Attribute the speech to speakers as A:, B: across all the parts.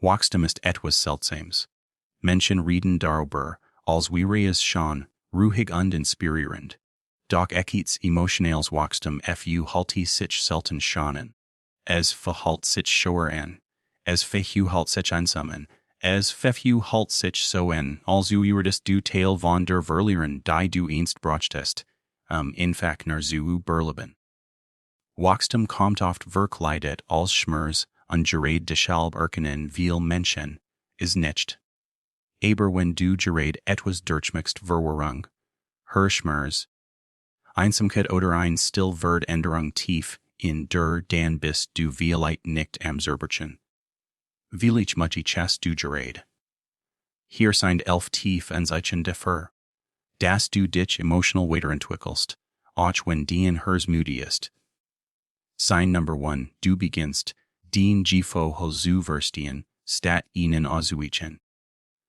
A: Wachstum ist etwas Seltsames. Menschen reden darüber, als wäre es schon ruhig und inspirierend. Doch etwas emotionales Wachstum verhält sich selten schonen. Es verhält sich schwer an. Es verhält sich einsam. Es verhält sich so an, als würdest du Teil von der Verlierer, die du einst brauchtest, einfach nur zu überleben. Wachstum kommt oft verkleidet als Schmerz und gerade deshalb erkennen viele Menschen es nicht. Aber wenn du gerade etwas durchmachst Verwirrung, Schmerz, Einsamkeit oder ein Stillveränderung tief in dir, dann bist du vielleicht nicht am Zerbrchen. Vielleicht hast du gerade. Hier sind 11 tief Anzeichen dafür, dass du dich emotional weiterentwickelst, auch wenn dein Herz müde ist. Sign number 1, du beginnst, den Gefühle zu verstehen, statt ihnen auszuweichen.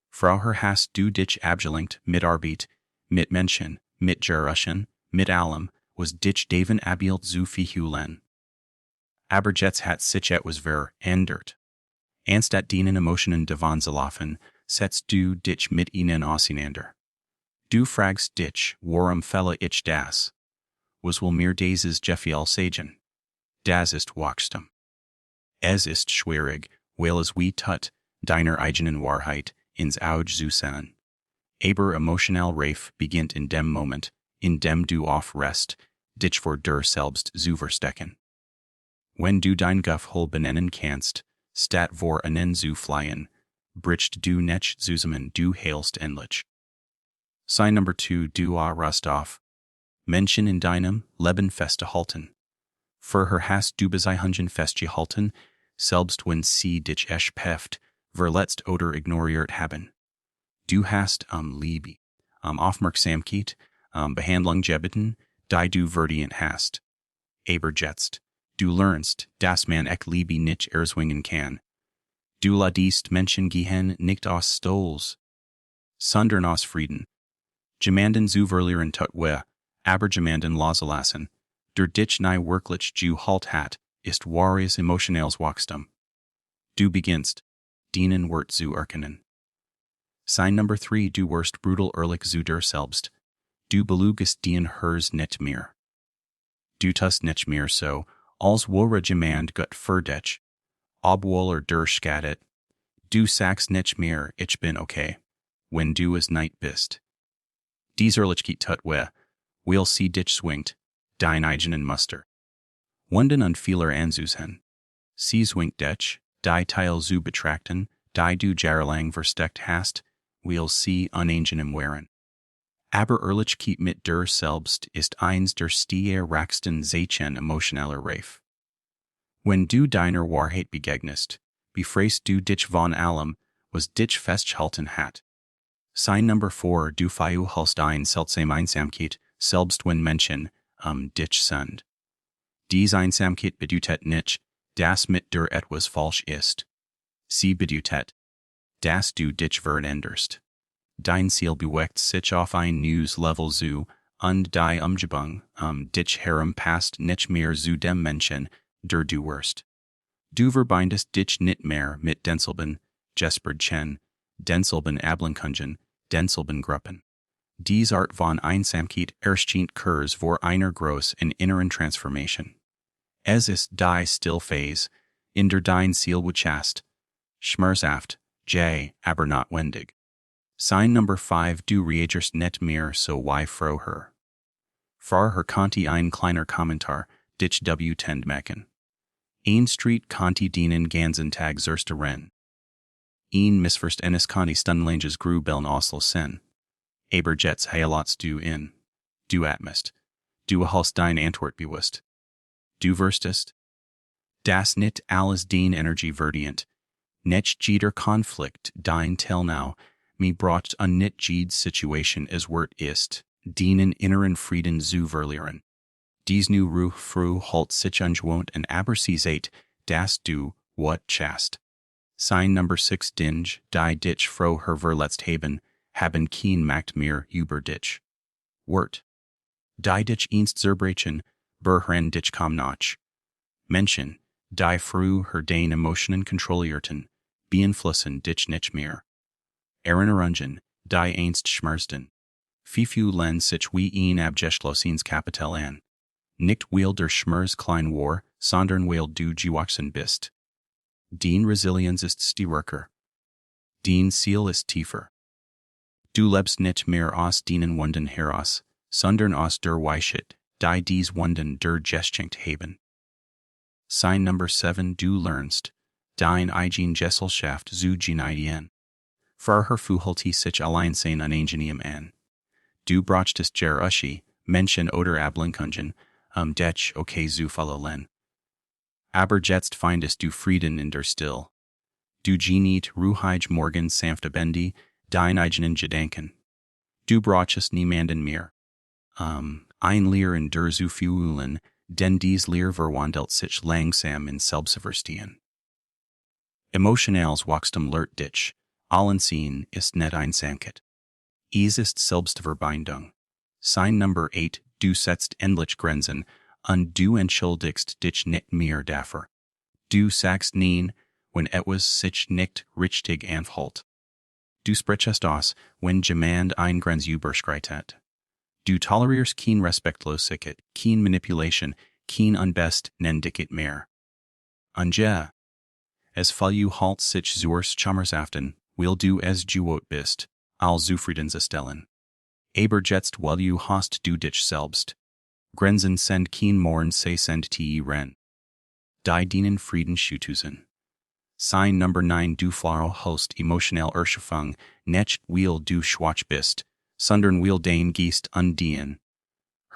A: Vorher hast du dich abgelenkt mit Arbeit, mit Menschen, mit Geräuschen, mit allem, was dich davon abhielt zu verhüllen. Aber jetzt hat sich etwas verändert. Anstatt deinen Emotionen davon zu laufen, setzt du dich mit ihnen auseinander. Du fragst dich, warum fälle ich das? Was will mir dieses Gefühl sagen? Das ist Wachstum. Es ist schwierig, weil es wie tut, deiner eigenen Wahrheit ins Auge zu sehen. Aber emotional reif beginnt in dem Moment, in dem du aufrest, dich vor dir selbst zu verstecken. Wenn du dein Gefühl benennen kannst, statt vor ihnen zu fliehen, brichst du nicht zusammen, du heilst endlich. Sign number 2, du rast auf. Menschen in deinem Leben festgehalten. Vorher hast du Beziehungen festgehalten, selbst wenn sie dich erschöpft, verletzt oder ignoriert haben. Du hast Liebe, Aufmerksamkeit, Behandlung gebeten, die du verdient hast. Aber jetzt, du lernst, dass man Liebe nicht erzwingen kann. Du lässt Menschen gehen nicht aus Stolz, sondern aus Frieden. Jemanden zu verlieren tut weh, aber jemanden loszulassen, der dich nie wirklich gehalten hat, ist wahres emotionales Wachstum. Du beginnst, deinen Wert zu erkennen. Sign number 3, du wirst brutal ehrlich zu dir selbst. Du belügst dein Herz nicht mehr. Du tust nicht mehr so, als wäre jemand gut für dich, obwohl dir schadet. Du sagst nicht mehr, ich bin okay, wenn du es nicht bist. Dies Ehrlichkeit tut weh, weil sie dich zwingt, dein eigenen Muster. Wunden und Fehler anzusehen. Sie zwingt dich, die Teil zu betrachten, die du jahrelang versteckt hast, weil sie unangenehm wären. Aber Ehrlichkeit mit dir selbst ist eins der stärksten Zeichen emotionaler Reif. Wenn du deiner Wahrheit begegnest, befreist du dich von allem, was dich festgehalten hat. Sign number 4, du verhältst ein seltsame Einsamkeit, selbst wenn Menschen dich sind. Dies Einsamkeit bedeutet nicht, dass mit dir etwas falsch ist. Sie bedeutet, dass du dich veränderst. Dein Ziel bewegt sich auf ein neues Level zu, und die Umgebung dich herum passt nicht mehr zu dem Menschen, der du wirst. Du verbindest dich nicht mehr mit denselben Gesprächen, denselben Ablenkungen, denselben Gruppen. Dies Art von Einsamkeit erscheint kurz vor einer großen inneren Transformation. Es ist die Stillphase, in der dein Ziel wuchast, schmerzhaft, aber notwendig. Sign number 5, du reagierst nicht mehr so wie vorher. Vorher konnte ein kleiner Kommentar dich wütend machen. Ein Street konnte dienen ganzen Tag zerstörern. Ein Missverständnis konnte stundenlanges Grübeln auslösen. Aber jetzt heilst du in. Du atmest. Du erhältst dein Antwort bewusst. Du wirstest. Das nicht alles dein Energie verdient. Nicht jeder Konflikt dein Teilnau, me brought a nicht jede Situation es wert ist, deinen inneren Frieden zu verlieren. Dies nu Ruh fru halt sich ungewohnt und aber sie seht, dass du, what chast. Sign number 6, dinge, die dich fro her verletzt haben keen macht mir über dich. Wort. Die dich einst zerbrechen, berhren dich kaum noch. Menschen, die fru her dein Emotionen kontrollierten, beeinflussen dich nicht mehr. Erinnerungen, die einst schmerzten. Fifu len sich wie ein abgeschlossenes Kapitel an. Nicht weil der Schmerz klein war, sondern weil du gewachsen bist. Dein Resilienz ist stärker. Dein Ziel ist tiefer. Du lebst nicht mehr aus deinen Wunden heraus, sondern aus der Weisheit, die dies Wunden dir geschenkt haben. Sign Number 7. Du lernst, dein eigen Gesellschaft zu geneidigen. Vorher fühlte sich allein sein unangenehm an. Du brauchtest Uschi, Menschen oder Ablenkungen, dich okay zu verlassen. Aber jetzt findest du Frieden in der Still. Du geniet ruhig morgen sanfte Bendi, dein eigenen Gedanken. Du brauchst niemanden mehr. Ein Leer in der zu fühlen, denn dies Leer verwandelt sich langsam in Selbstbewusstsein. Emotionales Wachstum lehrt dich, allen sehen ist nicht ein Sanket. Es ist Selbstverbindung. Sign Number 8. Du setzt endlich Grenzen, und du entschuldigst dich nicht mehr dafür. Du sagst nein, wenn etwas sich nicht richtig anfühlt. Du sprichst aus, wenn jemand ein Grenz überschreitet. Du tolerierst kein Respektlosigkeit, kein Manipulation, kein Unbest nendicket mehr. Und ja, es fallu halt sich zurs Chammersaften, will du es gewohnt bist, all zufriedenzustellen. Aber jetzt weil du hast du dich selbst. Grenzen sind kein Morn se send te ren. Die dienen Frieden schutusen. Sign Number 9. Du flaro host emotionell Erschöpfung, nicht weil du schwach bist, sondern weil dein Geist undien.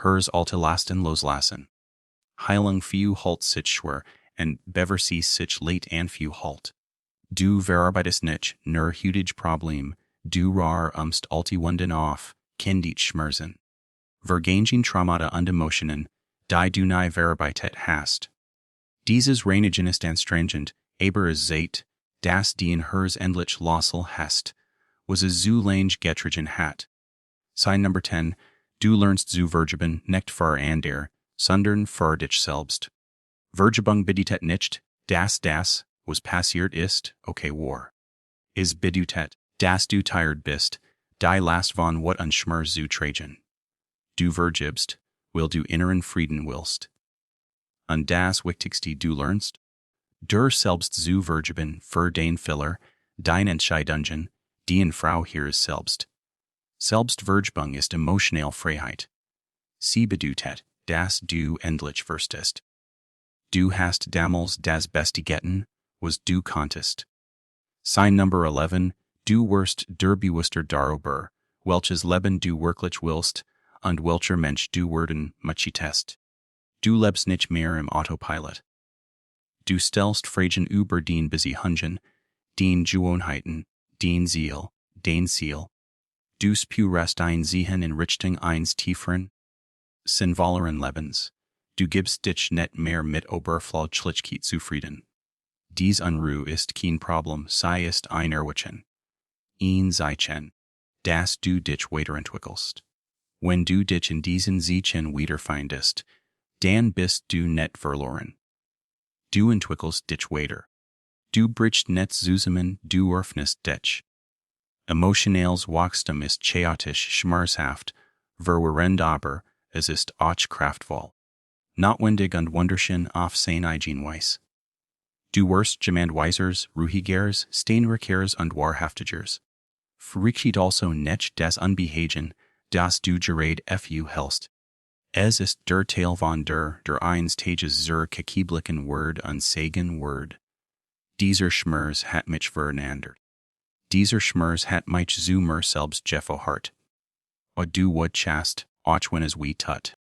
A: Hers alte Lasten loslassen. Heilung few halt sich schwer, und beversie sich late an few halt. Du verarbeitest nicht, nur hutige Problem, du rar alte Wunden auf, dich schmerzen. Vergangene Traumata und Emotionen, die du nie verarbeitet hast. Dieses Reinigen ist anstrengend, aber es zeit, das die in hers endlich lossel hast, was es zu lange getrigen hat. Sign Number 10. Du lernst zu vergeben, nicht für andere, sondern für dich selbst. Vergebung bedeutet nicht, das, was passiert ist, okay war. Es bedeutet, dass du tired bist, die last von what un Schmerz zu tragen. Du vergibst, weil du inneren Frieden willst. Und das Wichtigste du lernst? Der selbst zu vergeben für den Fehler, dein Entscheidungen, die in Frau ihres Selbst. Selbstvergebung ist emotionelle Freiheit. Sie bedeutet, dass du endlich wirstest. Du hast damals das Beste getan, was du konntest. Sign Number 11. Du wirst der Bewusster darüber, welches Leben du wirklich willst, und welcher Mensch du werden möchtest. Du lebst nicht mehr im Autopilot. Du stellst Fragen über den Beziehungen, den Gewohnheiten, den Ziel, den Ziel. Du spürst ein Sehen in Richtung eines tieferen, sinnvolleren Lebens. Du gibst dich nicht mehr mit Oberflächlichkeit zufrieden. Dies Unruhe ist kein Problem, sei ist ein Erwachen. Ein Zeichen, dass du dich weiterentwickelst. Wenn du dich in diesen Zeichen wiederfindest, dann bist du nicht verloren. Du entwickelst dich weiter. Du brichst nicht zusammen, du öffnest dich. Emotionales Wachstum ist chaotisch, schmerzhaft, verwirrend aber, es ist auch kraftvoll. Notwendig und wunderschön auf sein eigen Weis. Du wirst jemand Weisers, ruhigers, steinreichers und wahrhaftigers. Verrichtet also nicht das Unbehagen, das du gerade fu hältst. Es ist der Teil von der eins Tages zur gekieblichen Word und Segen Word. Dieser Schmerz hat mich verändert. Dieser Schmerz hat mich zu mir selbst gefohrt. Und du wurdest, auch wenn es wie tut.